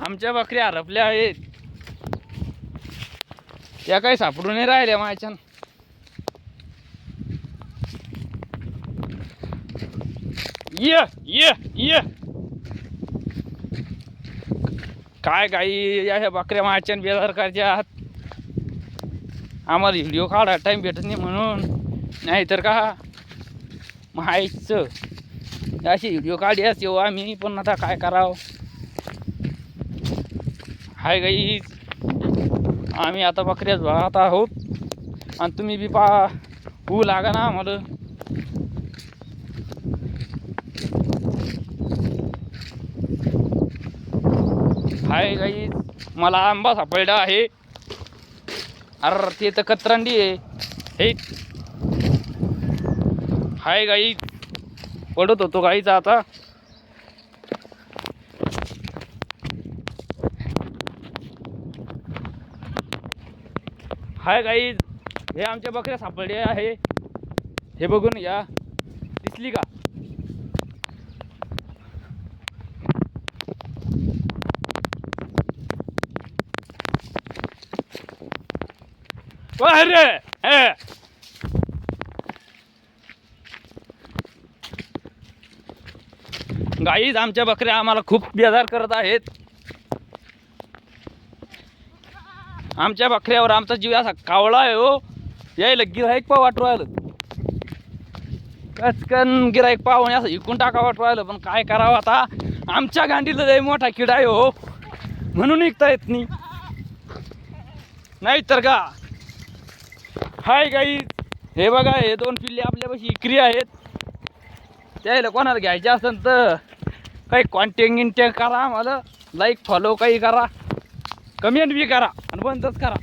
आमच्या बकऱ्या हरपल्या आहेत. त्या काही सापडून नाही राहिल्या माझ्यान. ये काय गाई या बकऱ्या माझ्यान बेदरकारच्या आहात. आम्हाला व्हिडिओ काढा टाइम भेटत नाही म्हणून, नाहीतर का माहीतच अशी व्हिडिओ काढल्यास येऊ आम्ही. पण आता काय करावं. हाय गाई, आम्ही आता बकऱ्याच भात आहोत आणि तुम्ही बी होऊ लागा ना आम्हाला. हाय गाई, मला आंबा सापडला आहे. अरे ते तर कतरंडी आहे हे. हाय गाई, पडत होतो गाईचा आता. हाय गाईज, हे आमच्या बकऱ्या सापडले आहे. हे बघून या, दिसली का? अरे गाईज, आमच्या बकऱ्या आम्हाला खूप बेजार करत आहेत. आमच्या बकऱ्यावर आमचा जीव असा कावळा आहे हो. यायला गिराईक पाव वाटू राहिलं. कचकन गिराईक पाहून असं इकून टाका वाटू राहिलं. पण काय करावं आता, आमच्या गांडीला लय मोठा किडा आहे हो, म्हणून ऐकता येत नाही तर का. हाय गाईज, हे बघा, हे 2 पिल्ले आपल्यापाशी इकरी आहेत. त्याला कोणाला घ्यायचे असेल तर काही कॉन्टॅक्ट करा, मला लाईक फॉलो काही करा, कमेंट बी करा आणि बंदच करा.